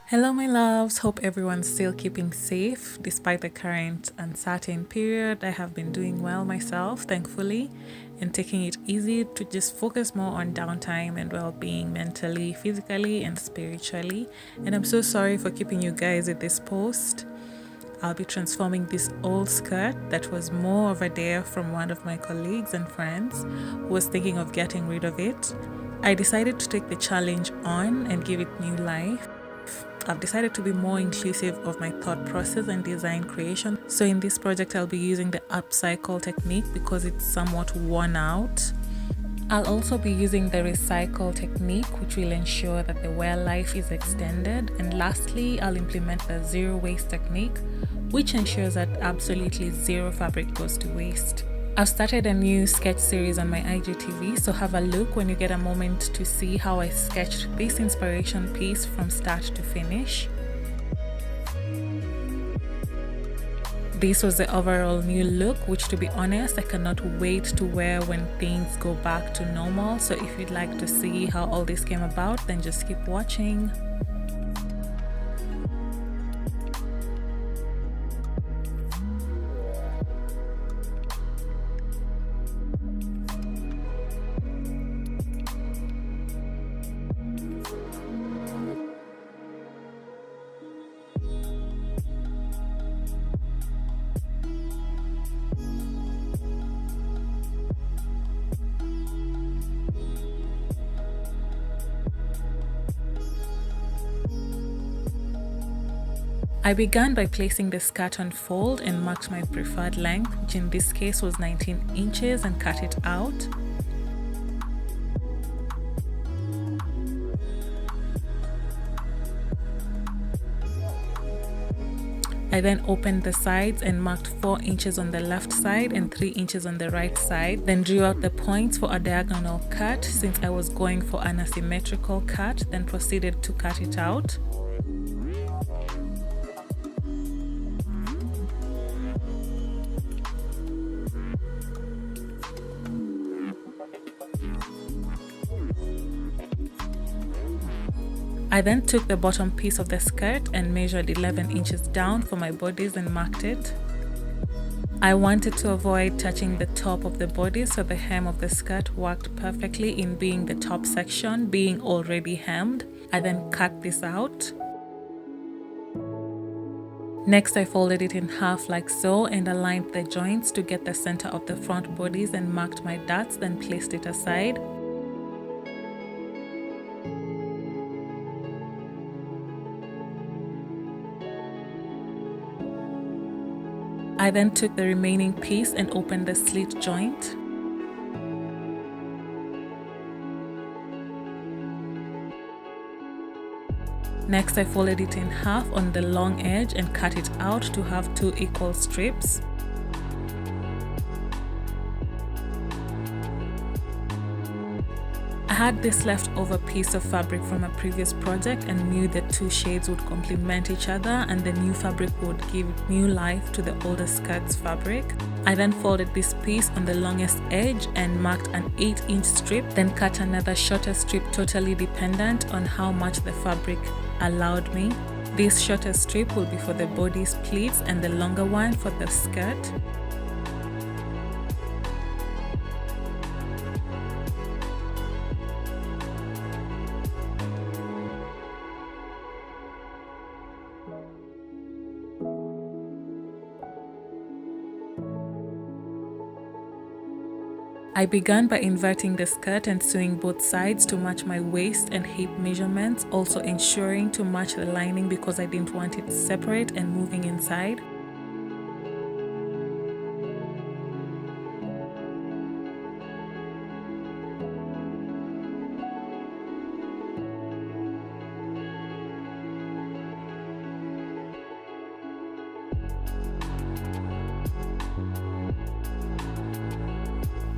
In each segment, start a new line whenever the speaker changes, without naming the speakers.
Hello, my loves. Hope everyone's still keeping safe despite the current uncertain period. I have been doing well myself, thankfully, and taking it easy to just focus more on downtime and well being mentally, physically, and spiritually. And I'm so sorry for keeping you guys at this post. I'll be transforming this old skirt that was more of a dare from one of my colleagues and friends who was thinking of getting rid of it. I decided to take the challenge on and give it new life. I've decided to be more inclusive of my thought process and design creation. So in this project, I'll be using the upcycle technique because it's somewhat worn out. I'll also be using the recycle technique, which will ensure that the wear life is extended. And lastly, I'll implement the zero waste technique, which ensures that absolutely zero fabric goes to waste. I've started a new sketch series on my IGTV, so have a look when you get a moment to see how I sketched this inspiration piece from start to finish. This was the overall new look, which to be honest, I cannot wait to wear when things go back to normal. So if you'd like to see how all this came about, then just keep watching. I began by placing the skirt on fold and marked my preferred length, which in this case was 19 inches, and cut it out. I then opened the sides and marked 4 inches on the left side and 3 inches on the right side, then drew out the points for a diagonal cut since I was going for an asymmetrical cut, then proceeded to cut it out. I then took the bottom piece of the skirt and measured 11 inches down for my bodice and marked it. I wanted to avoid touching the top of the body, so the hem of the skirt worked perfectly in being the top section being already hemmed. I then cut this out. Next, I folded it in half like so and aligned the joints to get the center of the front bodice and marked my dots, then placed it aside. I then took the remaining piece and opened the slit joint. Next, I folded it in half on the long edge and cut it out to have 2 equal strips. I had this leftover piece of fabric from a previous project and knew the 2 shades would complement each other and the new fabric would give new life to the older skirt's fabric. I then folded this piece on the longest edge and marked an 8-inch strip, then cut another shorter strip totally dependent on how much the fabric allowed me. This shorter strip will be for the bodice pleats and the longer one for the skirt. I began by inverting the skirt and sewing both sides to match my waist and hip measurements, also ensuring to match the lining because I didn't want it separate and moving inside.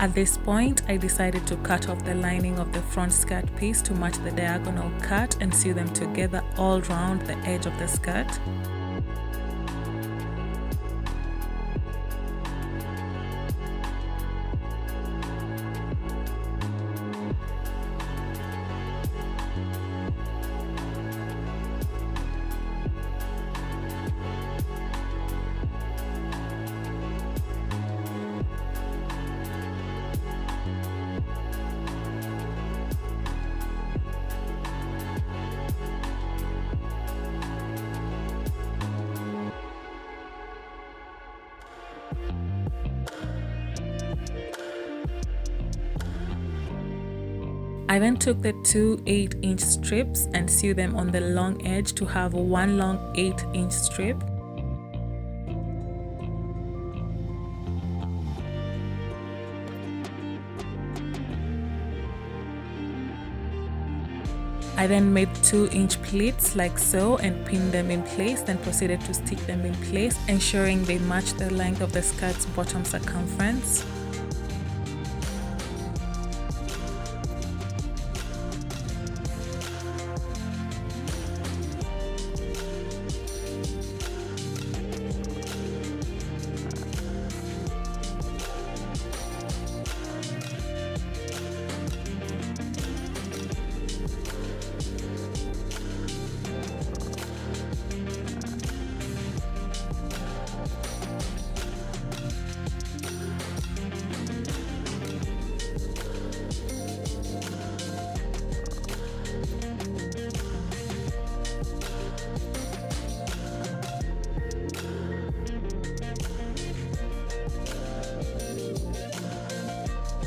At this point, I decided to cut off the lining of the front skirt piece to match the diagonal cut and sew them together all round the edge of the skirt. I then took the two 8-inch strips and sewed them on the long edge to have one long 8-inch strip. I then made 2-inch pleats like so and pinned them in place, then proceeded to stitch them in place, ensuring they match the length of the skirt's bottom circumference.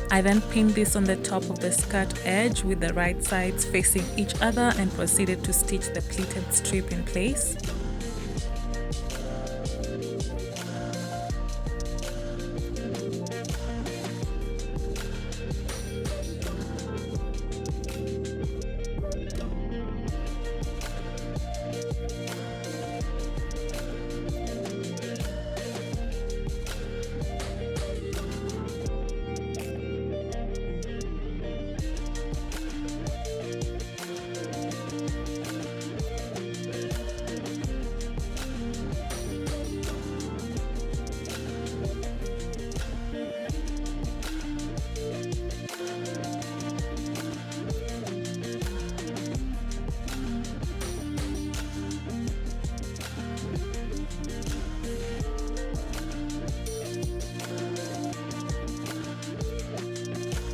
I then pinned this on the top of the skirt edge with the right sides facing each other and proceeded to stitch the pleated strip in place.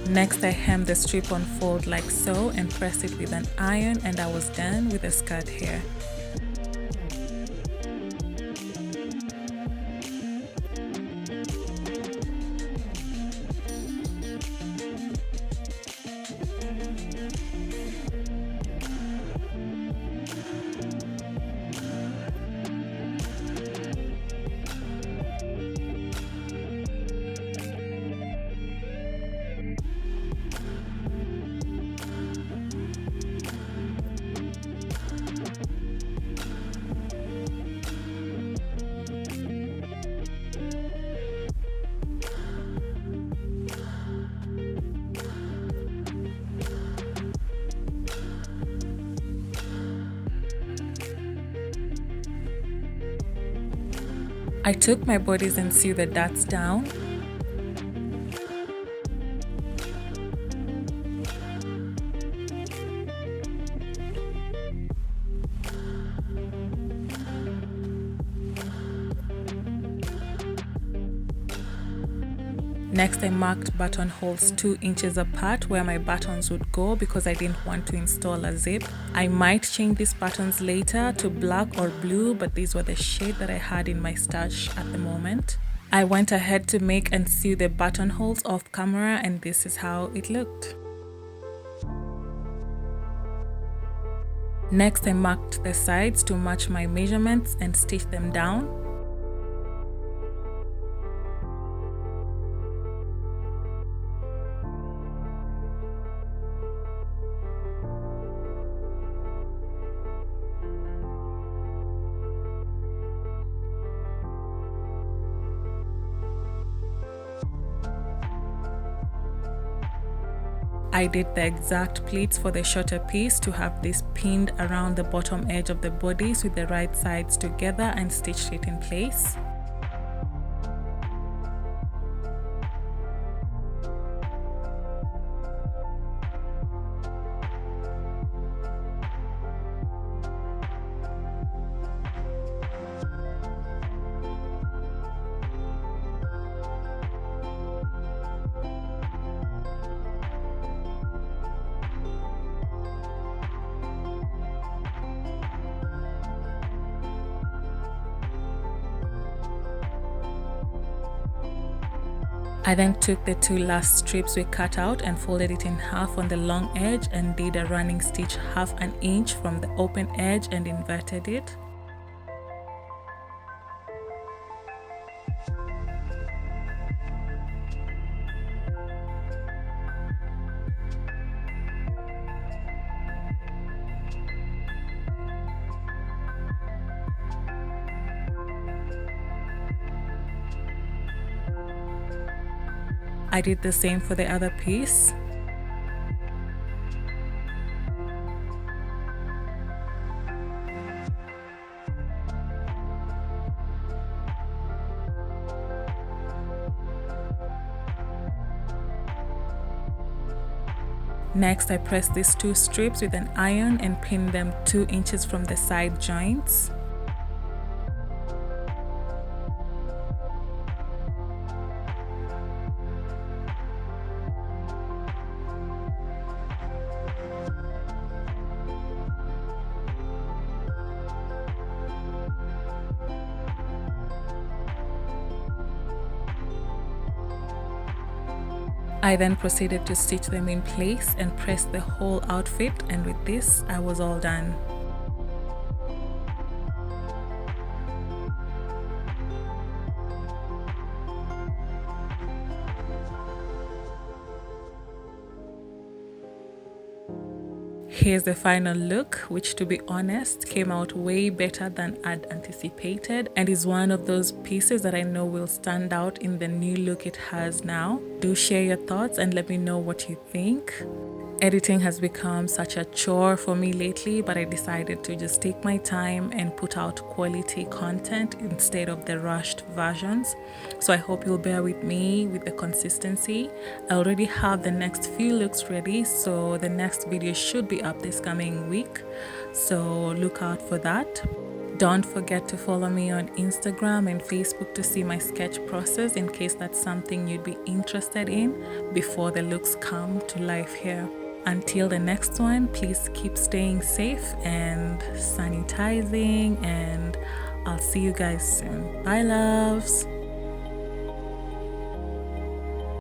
Next, I hemmed the strip on fold like so and pressed it with an iron, and I was done with the skirt here. I took my bodice and sewed the darts down. Next, I marked buttonholes 2 inches apart where my buttons would go because I didn't want to install a zip. I might change these buttons later to black or blue, but these were the shade that I had in my stash at the moment. I went ahead to make and sew the buttonholes off camera, and this is how it looked. Next, I marked the sides to match my measurements and stitched them down. I did the exact pleats for the shorter piece to have this pinned around the bottom edge of the bodice with the right sides together and stitched it in place. I then took the 2 last strips we cut out and folded it in half on the long edge and did a running stitch half an inch from the open edge and inverted it. I did the same for the other piece. Next, I pressed these 2 strips with an iron and pinned them 2 inches from the side joints. I then proceeded to stitch them in place and press the whole outfit, and with this I was all done. Here's the final look, which to be honest came out way better than I'd anticipated and is one of those pieces that I know will stand out in the new look it has now. Do share your thoughts and let me know what you think. Editing has become such a chore for me lately, but I decided to just take my time and put out quality content instead of the rushed versions. So I hope you'll bear with me with the consistency. I already have the next few looks ready, so the next video should be up this coming week. So look out for that. Don't forget to follow me on Instagram and Facebook to see my sketch process in case that's something you'd be interested in before the looks come to life here. Until the next one, please keep staying safe and sanitizing, and I'll see you guys soon. Bye, loves.